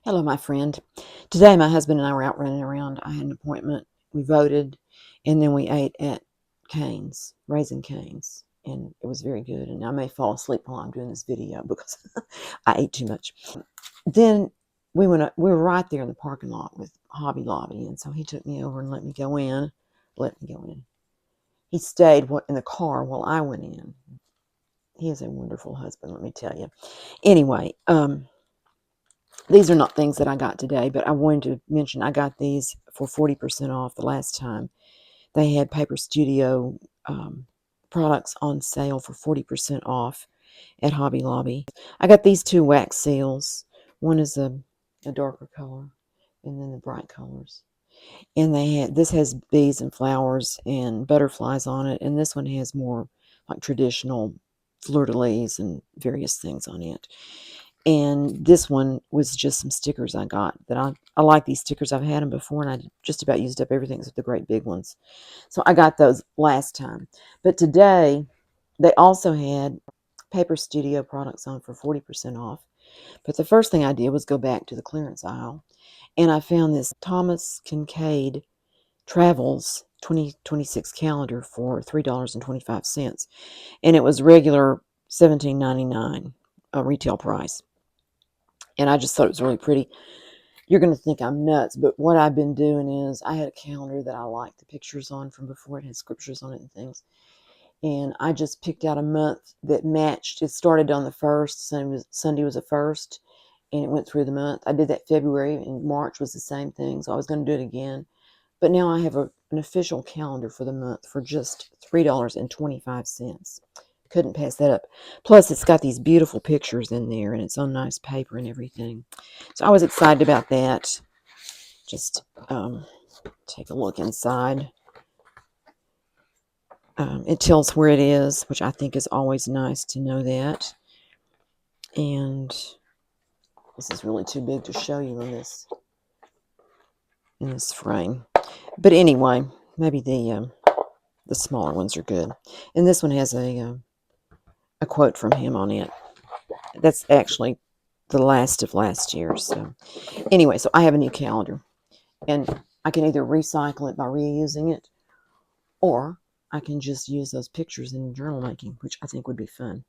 Hello, my friend. Today, my husband and I were out running around. I had an appointment. We voted, and then we ate at Cane's, Raising Cane's, and it was very good. And I may fall asleep while I'm doing this video because I ate too much. Then we went. We were right there in the parking lot with Hobby Lobby, and so he took me over and let me go in. Let me go in. He stayed in the car while I went in. He is a wonderful husband, let me tell you. Anyway, these are not things that I got today, but I wanted to mention I got these for 40% off the last time. They had Paper Studio products on sale for 40% off at Hobby Lobby. I got these two wax seals. One is a darker color and then the bright colors. And this has bees and flowers and butterflies on it, and this one has more like traditional fleur-de-lis and various things on it. And this one was just some stickers I got that I like these stickers. I've had them before, and I just about used up everything except the great big ones. So I got those last time. But today, they also had Paper Studio products on for 40% off. But the first thing I did was go back to the clearance aisle, and I found this Thomas Kincaid Travels 2026 calendar for $3.25. And it was regular $17.99 retail price. And I just thought it was really pretty. You're going to think I'm nuts, but what I've been doing is I had a calendar that I liked the pictures on from before. It had scriptures on it and things. And I just picked out a month that matched. It started on the 1st. Sunday was the 1st, and it went through the month. I did that February, and March was the same thing, so I was going to do it again. But now I have an official calendar for the month for just $3.25. Couldn't pass that up. Plus, it's got these beautiful pictures in there, and it's on nice paper and everything. So I was excited about that. Just take a look inside. It tells where it is, which I think is always nice to know that. And this is really too big to show you in this frame. But anyway, maybe the smaller ones are good. And this one has a quote from him on it. That's actually the last of last year. So anyway, so I have a new calendar, and I can either recycle it by reusing it, or I can just use those pictures in journal making, which I think would be fun.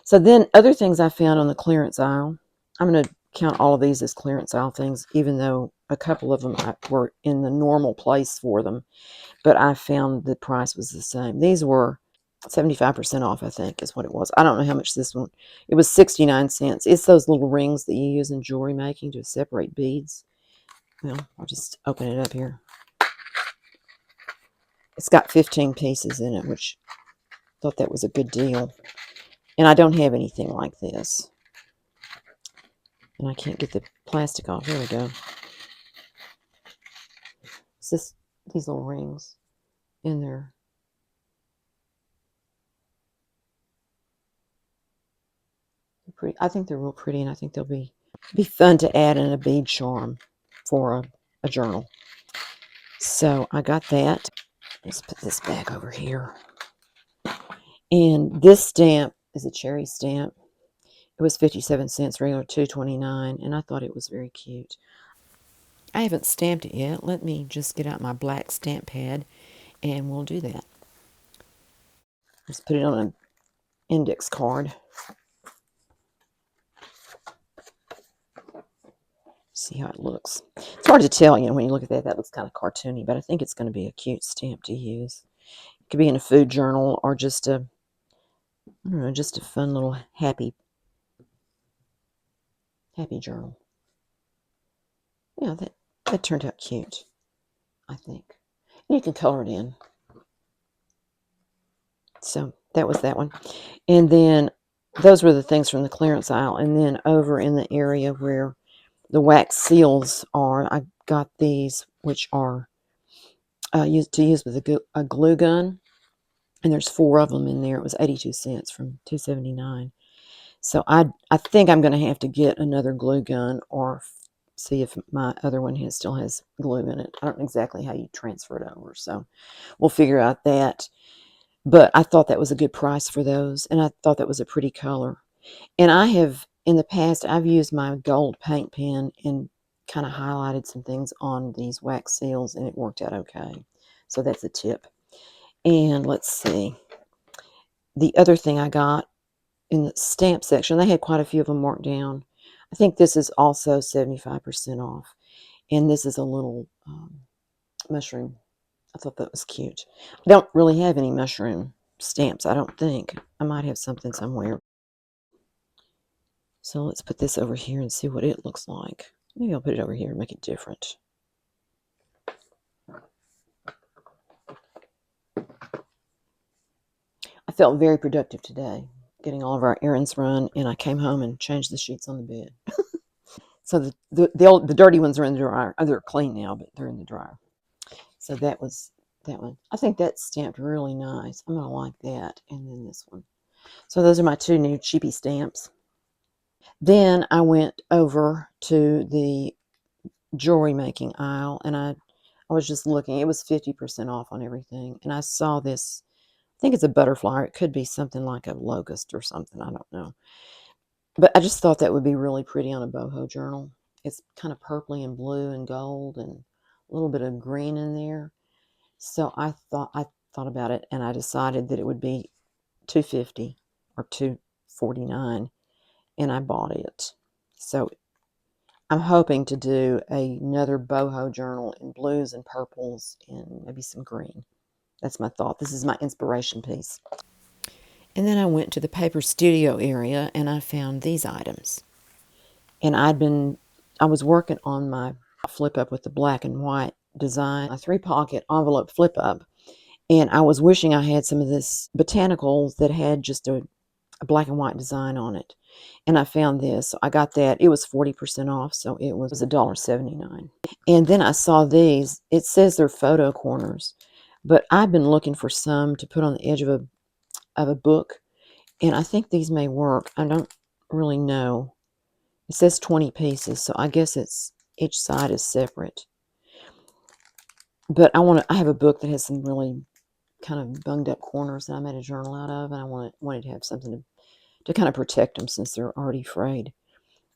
So then other things I found on the clearance aisle, I'm going to count all of these as clearance aisle things, even though a couple of them were in the normal place for them, but I found the price was the same. These were 75% off, I think, is what it was. I don't know how much this one. It was 69 cents. It's those little rings that you use in jewelry making to separate beads. Well, I'll just open it up here. It's got 15 pieces in it, which I thought that was a good deal. And I don't have anything like this. And I can't get the plastic off. There we go. It's just these little rings in there. Pretty. I think they're real pretty, and I think they'll be fun to add in a bead charm for a journal. So I got that. Let's put this back over here. And this stamp is a cherry stamp. It was 57 cents, regular $2.29, and I thought it was very cute. I haven't stamped it yet. Let me just get out my black stamp pad, and we'll do that. Let's put it on an index card. See how it looks. It's hard to tell, when you look at that, that looks kind of cartoony, but I think it's going to be a cute stamp to use. It could be in a food journal or just I don't know, just a fun little happy journal. Yeah, that turned out cute, I think. And you can color it in. So that was that one. And then those were the things from the clearance aisle. And then over in the area where the wax seals are, I got these, which are used with a glue gun. And there's 4 of them in there. It was 82 cents from $2.79. So I think I'm going to have to get another glue gun or see if my other one still has glue in it. I don't know exactly how you transfer it over, so we'll figure out that. But I thought that was a good price for those, and I thought that was a pretty color. And I have in the past, I've used my gold paint pen and kind of highlighted some things on these wax seals, and it worked out okay. So that's a tip. And let's see. The other thing I got in the stamp section, they had quite a few of them marked down. I think this is also 75% off. And this is a little mushroom. I thought that was cute. I don't really have any mushroom stamps, I don't think. I might have something somewhere. So let's put this over here and see what it looks like. Maybe I'll put it over here and make it different. I felt very productive today, getting all of our errands run, and I came home and changed the sheets on the bed. So the dirty ones are in the dryer. Oh, they're clean now, but they're in the dryer. So that was that one. I think that's stamped really nice. I'm going to like that. And then this one. So those are my two new cheapy stamps. Then I went over to the jewelry making aisle, and I was just looking. It was 50% off on everything. And I saw this, I think it's a butterfly. It could be something like a locust or something. I don't know. But I just thought that would be really pretty on a boho journal. It's kind of purpley and blue and gold and a little bit of green in there. So I thought about it, and I decided that it would be $250 or $249, and I bought it. So I'm hoping to do another boho journal in blues and purples and maybe some green. That's my thought. This is my inspiration piece. And then I went to the paper studio area, and I found these items. And I was working on my flip up with the black and white design, a 3-pocket envelope flip up. And I was wishing I had some of this botanicals that had just a black and white design on it. And I found this. So I got that. It was 40% off, so it was $1.79. And then I saw these. It says they're photo corners, but I've been looking for some to put on the edge of a book, and I think these may work. I don't really know. It says 20 pieces, so I guess it's each side is separate. But I have a book that has some really kind of bunged up corners that I made a journal out of, and I wanted to have something to kind of protect them since they're already frayed.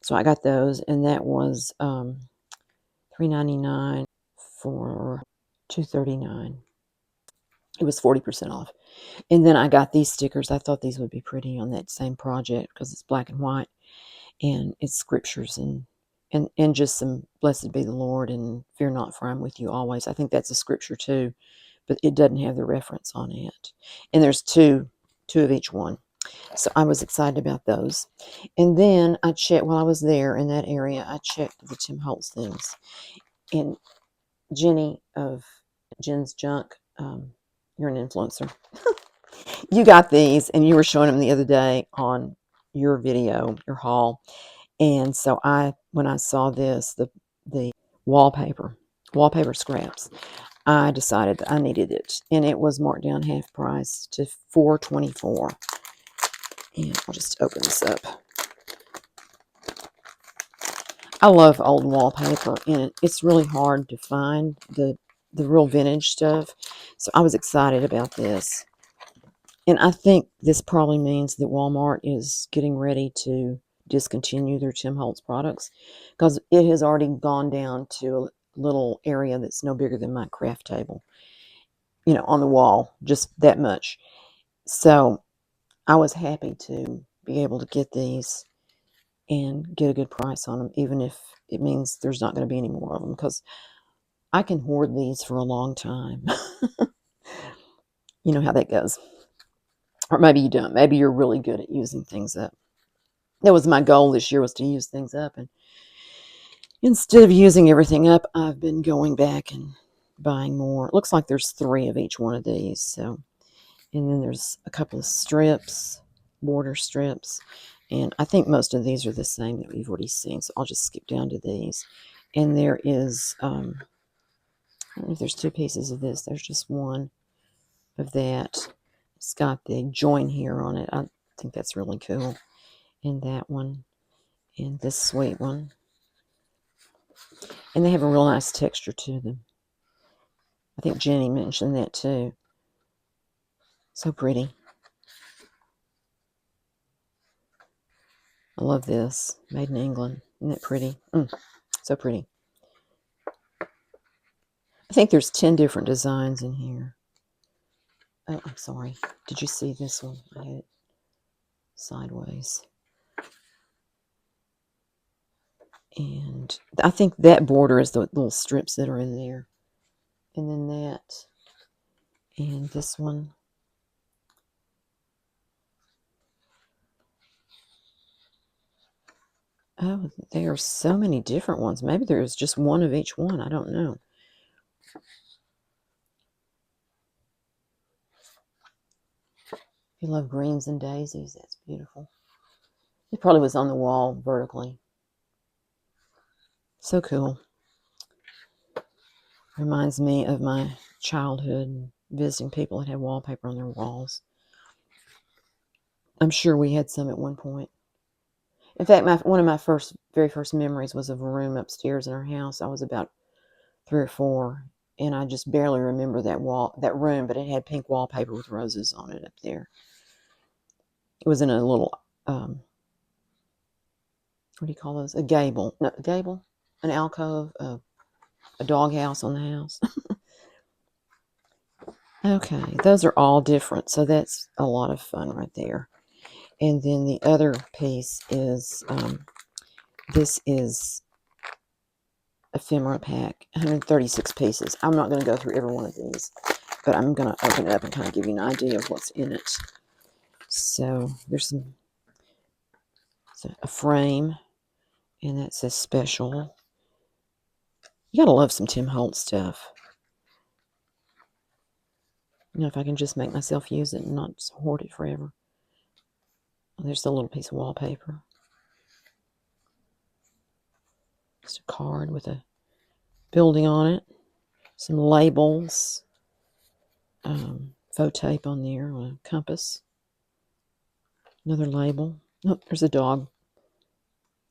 So I got those, and that was $3.99 for $2.39. It was 40% off. And then I got these stickers. I thought these would be pretty on that same project because it's black and white, and it's scriptures and just some blessed be the Lord and fear not, for I'm with you always. I think that's a scripture too, but it doesn't have the reference on it. And there's two of each one. So I was excited about those. And then I checked, while I was there in that area, I checked the Tim Holtz things. And Jenny of Jen's Junk, you're an influencer. You got these, and you were showing them the other day on your video, your haul. And so when I saw this, the wallpaper scraps, I decided that I needed it, and it was marked down half price to $4.24. And I'll just open this up. I love old wallpaper, and it's really hard to find the real vintage stuff. So I was excited about this. And I think this probably means that Walmart is getting ready to discontinue their Tim Holtz products, because it has already gone down to a little area that's no bigger than my craft table, on the wall, just that much. So I was happy to be able to get these and get a good price on them, even if it means there's not going to be any more of them, because I can hoard these for a long time. You know how that goes. Or maybe you don't. Maybe you're really good at using things up. That was my goal this year, was to use things up. And instead of using everything up, I've been going back and buying more. It looks like there's 3 of each one of these. So, and then there's a couple of strips, border strips. And I think most of these are the same that we've already seen. So I'll just skip down to these. And there is, I don't know if there's 2 pieces of this. There's just one of that. It's got the join here on it. I think that's really cool. And that one. And this sweet one. And they have a real nice texture to them. I think Jenny mentioned that too. So pretty. I love this. Made in England. Isn't it pretty? So pretty. I think there's 10 different designs in here. Oh, I'm sorry. Did you see this one? I had it sideways. And I think that border is the little strips that are in there. And then that. And this one. Oh, there are so many different ones. Maybe there's just one of each one. I don't know. If you love greens and daisies, that's beautiful. It probably was on the wall vertically. So cool. Reminds me of my childhood, visiting people that had wallpaper on their walls. I'm sure we had some at one point. In fact, one of my very first memories was of a room upstairs in our house. I was about 3 or 4, and I just barely remember that room, but it had pink wallpaper with roses on it up there. It was in a little, what do you call those? A gable. No, a gable? An alcove, a doghouse on the house. Okay, those are all different, so that's a lot of fun right there. And then the other piece is, this is ephemera pack, 136 pieces. I'm not going to go through every one of these, but I'm going to open it up and kind of give you an idea of what's in it. So there's a frame, and that says special. You got to love some Tim Holtz stuff. You know, if I can just make myself use it and not hoard it forever. There's a little piece of wallpaper. Just a card with a building on it. Some labels. Faux tape on there on a compass. Another label. Oh, there's a dog.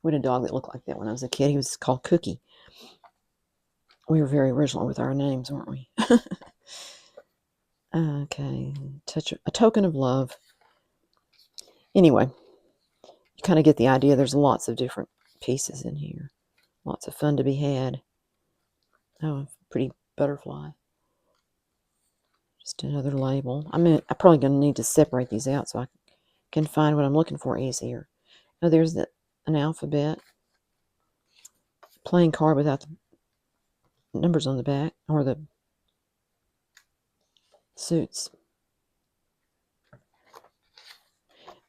We had a dog that looked like that when I was a kid. He was called Cookie. We were very original with our names, weren't we? Okay. A token of love. Anyway, you kind of get the idea. There's lots of different pieces in here. Lots of fun to be had. Oh, a pretty butterfly. Just another label. I'm probably going to need to separate these out so I can find what I'm looking for easier. Oh, there's an alphabet. Playing card without the numbers on the back, or the suits.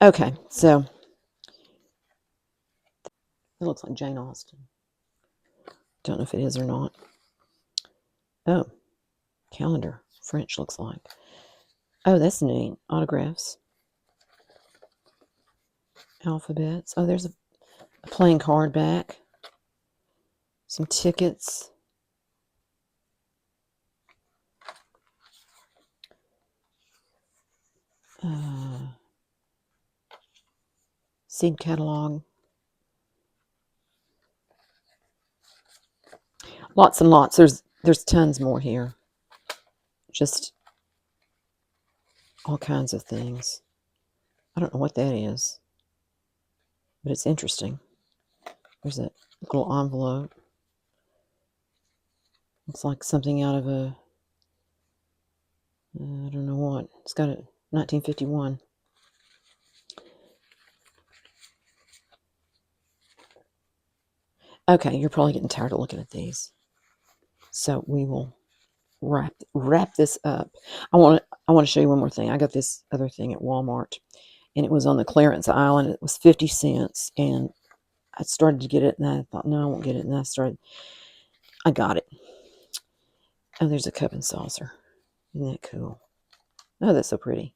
Okay, so it looks like Jane Austen. Don't know if it is or not. Oh, calendar. French looks like. Oh, that's neat. Autographs. Alphabets. Oh, there's a playing card back. Some tickets. Seed catalog. Lots and lots. There's tons more here. Just all kinds of things. I don't know what that is, but it's interesting. There's a little envelope. Looks like something out of a, I don't know what. It's got a 1951. Okay, you're probably getting tired of looking at these. So we will wrap this up. I want to show you one more thing. I got this other thing at Walmart, and it was on the clearance aisle, and it was 50 cents. And I started to get it, and I thought, no, I won't get it. And I got it. Oh, there's a cup and saucer. Isn't that cool? Oh, that's so pretty.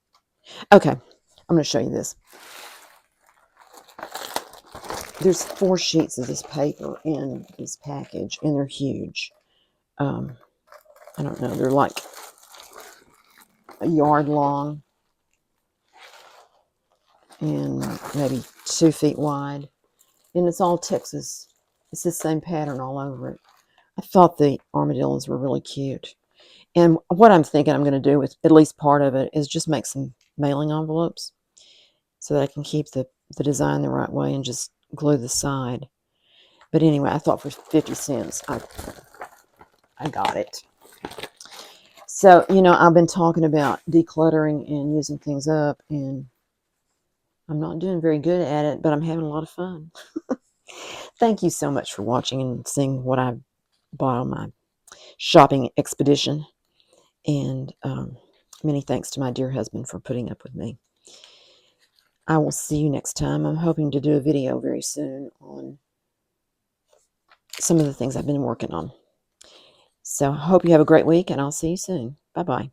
Okay, I'm going to show you this. There's 4 sheets of this paper in this package, and they're huge. I don't know, they're like a yard long and maybe 2 feet wide. And it's all Texas. It's the same pattern all over it. I thought the armadillos were really cute. And what I'm thinking I'm going to do with at least part of it is just make some mailing envelopes so that I can keep the the design the right way and just glue the side. But anyway, I thought for 50 cents, I got it. So, I've been talking about decluttering and using things up, and I'm not doing very good at it, but I'm having a lot of fun. Thank you so much for watching and seeing what I bought on my shopping expedition. And many thanks to my dear husband for putting up with me. I will see you next time. I'm hoping to do a video very soon on some of the things I've been working on. So I hope you have a great week, and I'll see you soon. Bye-bye.